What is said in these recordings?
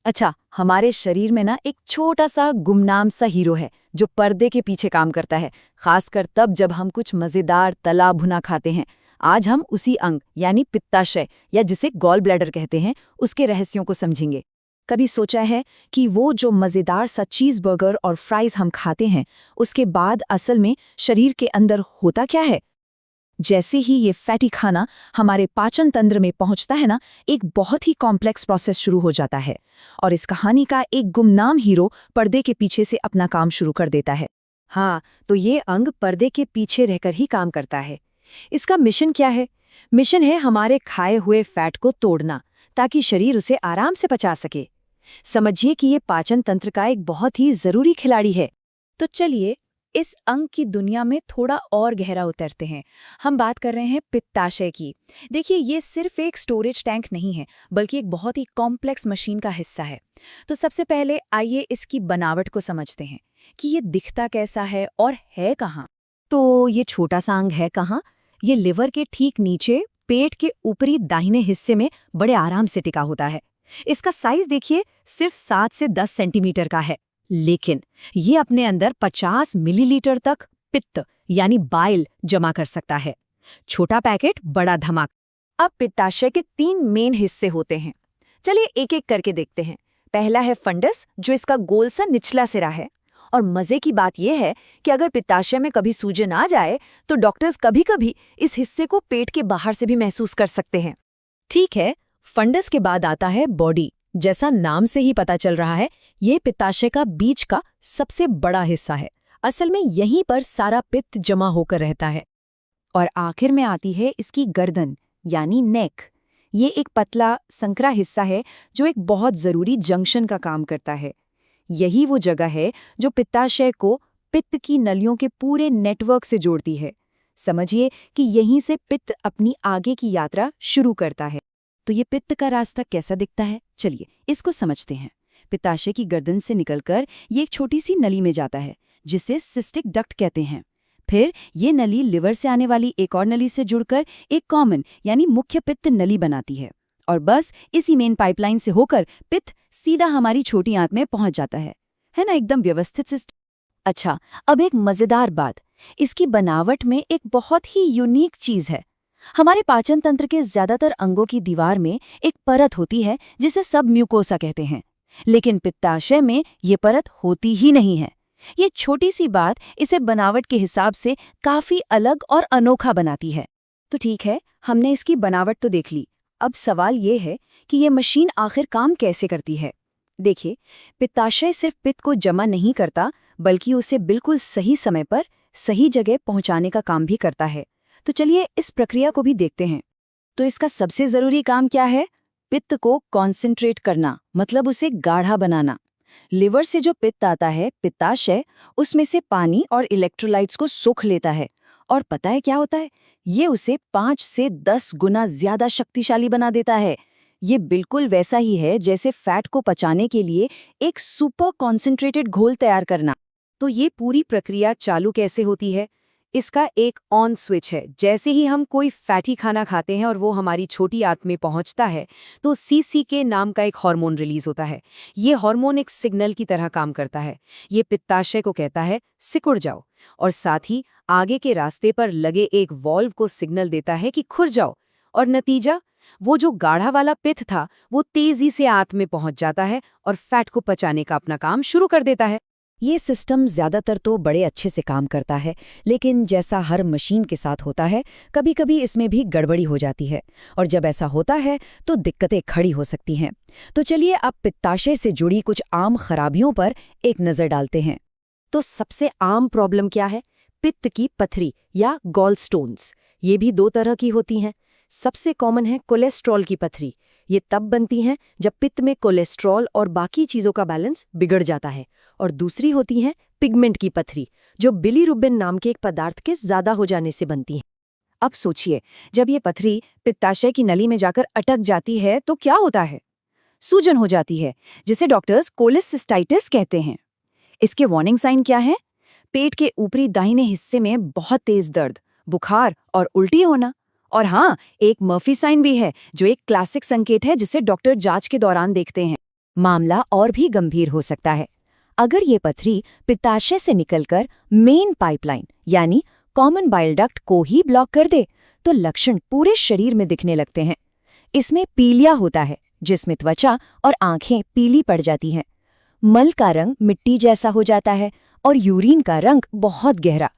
अच्छा, हमारे शरीर में ना एक छोटा सा गुमनाम सा हीरो है जो पर्दे के पीछे काम करता है, खासकर तब जब हम कुछ मजेदार तला भुना खाते हैं। आज हम उसी अंग यानी पित्ताशय या जिसे गॉल ब्लैडर कहते हैं, उसके रहस्यों को समझेंगे। कभी सोचा है कि वो जो मजेदार सा चीज़बर्गर और फ्राइज हम खाते हैं, उसके बाद असल में शरीर के अंदर होता क्या है? जैसे ही ये फैटी खाना हमारे पाचन तंत्र में पहुंचता है ना, एक बहुत ही कॉम्प्लेक्स प्रोसेस शुरू हो जाता है और इस कहानी का एक गुमनाम हीरो पर्दे के पीछे से अपना काम शुरू कर देता है। हाँ, तो ये अंग पर्दे के पीछे रहकर ही काम करता है। इसका मिशन क्या है? मिशन है हमारे खाए हुए फैट को तोड़ना, ताकि शरीर उसे आराम से पचा सके। समझिए कि ये पाचन तंत्र का एक बहुत ही जरूरी खिलाड़ी है। तो चलिए इस अंग की दुनिया में थोड़ा और गहरा उतरते हैं। हम बात कर रहे हैं पित्ताशय की। देखिए, ये सिर्फ एक स्टोरेज टैंक नहीं है, बल्कि एक बहुत ही कॉम्प्लेक्स मशीन का हिस्सा है। तो सबसे पहले आइए इसकी बनावट को समझते हैं कि ये दिखता कैसा है और है कहाँ। तो ये छोटा सा अंग है कहाँ? ये लिवर के ठीक नीचे पेट के ऊपरी दाहिने हिस्से में बड़े आराम से टिका होता है। इसका साइज देखिए, सिर्फ 7 से 10 सेंटीमीटर का है, लेकिन ये अपने अंदर 50 मिलीलीटर तक पित्त यानी बाइल जमा कर सकता है। छोटा पैकेट, बड़ा धमाका। अब पित्ताशय के 3 मेन हिस्से होते हैं। चलिए एक एक करके देखते हैं। पहला है फंडस, जो इसका गोल सा निचला सिरा है। और मजे की बात यह है कि अगर पित्ताशय में कभी सूजन आ जाए तो डॉक्टर्स कभी-कभी इस हिस्से को पेट के बाहर से भी महसूस कर सकते हैं। ठीक है, फंडस के बाद आता है बॉडी। जैसा नाम से ही पता चल रहा है, ये पित्ताशय का बीच का सबसे बड़ा हिस्सा है। असल में यहीं पर सारा पित्त जमा होकर रहता है। और आखिर में आती है इसकी गर्दन यानी नेक। ये एक पतला संकरा हिस्सा है जो एक बहुत जरूरी जंक्शन का काम करता है। यही वो जगह है जो पित्ताशय को पित्त की नलियों के पूरे नेटवर्क से जोड़ती है। समझिए कि यहीं से पित्त अपनी आगे की यात्रा शुरू करता है। तो ये पित्त का रास्ता कैसा दिखता है, चलिए इसको समझते हैं। पित्ताशय की गर्दन से निकलकर ये एक छोटी सी नली में जाता है जिसे सिस्टिक डक्ट कहते हैं। फिर ये नली लिवर से आने वाली एक और नली से जुड़कर एक कॉमन यानी मुख्य पित्त नली बनाती है। और बस इसी मेन पाइपलाइन से होकर पित्त सीधा हमारी छोटी आंत में पहुंच जाता है ना, एकदम व्यवस्थित सिस्टम। अच्छा, अब एक मजेदार बात, इसकी बनावट में एक बहुत ही यूनिक चीज है। हमारे पाचन तंत्र के ज्यादातर अंगों की दीवार में एक परत होती है जिसे सब म्यूकोसा कहते हैं, लेकिन पित्ताशय में ये परत होती ही नहीं है। ये छोटी सी बात इसे बनावट के हिसाब से काफी अलग और अनोखा बनाती है। तो ठीक है, हमने इसकी बनावट तो देख ली। अब सवाल ये है कि ये मशीन आखिर काम कैसे करती है। देखिए, पित्ताशय सिर्फ पित्त को जमा नहीं करता, बल्कि उसे बिल्कुल सही समय पर सही जगह पहुंचाने का काम भी करता है। तो चलिए इस प्रक्रिया को भी देखते हैं। तो इसका सबसे जरूरी काम क्या है? पित्त को कॉन्सेंट्रेट करना, मतलब उसे गाढ़ा बनाना। लिवर से जो पित्त आता है, पित्ताशय, उसमें से पानी और इलेक्ट्रोलाइट्स को सोख लेता है। और पता है क्या होता है? ये उसे 5 से 10 गुना ज्यादा शक्तिशाली बना देता है। ये बिल्कुल वैसा ही है जैसे फैट को पचाने के लिए एक सुपर कॉन्सेंट्रेटेड घोल तैयार करना। तो ये पूरी प्रक्रिया चालू कैसे होती है? इसका एक ऑन स्विच है। जैसे ही हम कोई फैटी खाना खाते हैं और वो हमारी छोटी आंत में पहुंचता है, तो सीसीके नाम का एक हार्मोन रिलीज होता है। ये हार्मोन एक सिग्नल की तरह काम करता है। ये पित्ताशय को कहता है सिकुड़ जाओ, और साथ ही आगे के रास्ते पर लगे एक वॉल्व को सिग्नल देता है कि खुर जाओ। और नतीजा, वो जो गाढ़ा वाला पित्त था वो तेजी से आंत में पहुंच जाता है और फैट को पचाने का अपना काम शुरू कर देता है। ये सिस्टम ज्यादातर तो बड़े अच्छे से काम करता है, लेकिन जैसा हर मशीन के साथ होता है, कभी-कभी इसमें भी गड़बड़ी हो जाती है। और जब ऐसा होता है तो दिक्कतें खड़ी हो सकती हैं। तो चलिए अब पित्ताशय से जुड़ी कुछ आम खराबियों पर एक नज़र डालते हैं। तो सबसे आम प्रॉब्लम क्या है? पित्त की पथरी या गॉल स्टोन्स। ये भी 2 तरह की होती हैं। सबसे कॉमन है कोलेस्ट्रॉल की पथरी। ये तब बनती हैं जब पित्त में कोलेस्ट्रॉल और बाकी चीज़ों का बैलेंस बिगड़ जाता है। और दूसरी होती है पिगमेंट की पथरी, जो बिलीरुबिन नाम के एक पदार्थ के ज़्यादा हो जाने से बनती है। अब सोचिए, जब ये पथरी पित्ताशय की नली में जाकर अटक जाती है तो क्या होता है? सूजन हो जाती है, जिसे डॉक्टर्स कोलेसिस्टाइटिस कहते हैं। इसके वार्निंग साइन क्या है? पेट के ऊपरी दाहिने हिस्से में बहुत तेज दर्द, बुखार और उल्टी होना। और हाँ, एक मर्फी साइन भी है, जो एक क्लासिक संकेत है जिसे डॉक्टर जांच के दौरान देखते हैं। मामला और भी गंभीर हो सकता है। अगर ये पथरी पित्ताशय से निकलकर मेन पाइपलाइन यानी कॉमन बाइल डक्ट को ही ब्लॉक कर दे, तो लक्षण पूरे शरीर में दिखने लगते हैं। इसमें पीलिया होता है, जिसमें त्वचा और आंखें पीली पड़ जाती हैं। मल का रंग मिट्टी जैसा हो जाता है और यूरिन का रंग बहुत गहरा।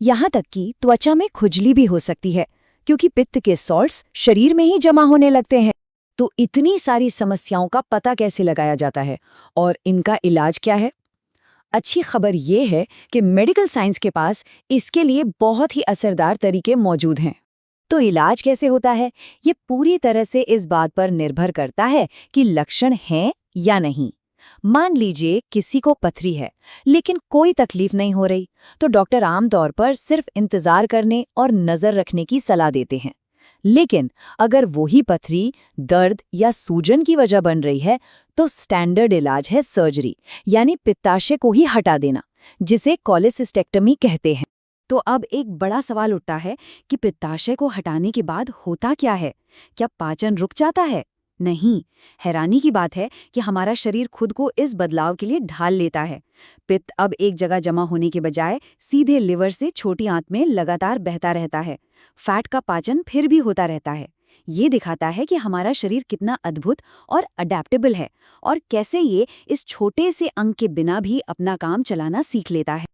यहाँ तक कि त्वचा में खुजली भी हो सकती है, क्योंकि पित्त के सॉल्ट्स शरीर में ही जमा होने लगते हैं। तो इतनी सारी समस्याओं का पता कैसे लगाया जाता है और इनका इलाज क्या है? अच्छी खबर ये है कि मेडिकल साइंस के पास इसके लिए बहुत ही असरदार तरीके मौजूद हैं। तो इलाज कैसे होता है? ये पूरी तरह से इस बात पर निर्भर करता है कि लक्षण हैं या नहीं। मान लीजिए किसी को पथरी है, लेकिन कोई तकलीफ नहीं हो रही, तो डॉक्टर आमतौर पर सिर्फ इंतजार करने और नजर रखने की सलाह देते हैं। लेकिन अगर वही पथरी दर्द या सूजन की वजह बन रही है, तो स्टैंडर्ड इलाज है सर्जरी, यानी पित्ताशय को ही हटा देना, जिसे कोलेसिस्टेक्टमी कहते हैं। तो अब एक बड़ा सवाल उठता है कि पित्ताशय को हटाने के बाद होता क्या है? क्या पाचन रुक जाता है? नहीं। हैरानी की बात है कि हमारा शरीर खुद को इस बदलाव के लिए ढाल लेता है। पित्त अब एक जगह जमा होने के बजाय सीधे लिवर से छोटी आंत में लगातार बहता रहता है। फैट का पाचन फिर भी होता रहता है। ये दिखाता है कि हमारा शरीर कितना अद्भुत और अडेप्टेबल है और कैसे ये इस छोटे से अंग के बिना भी अपना काम चलाना सीख लेता है।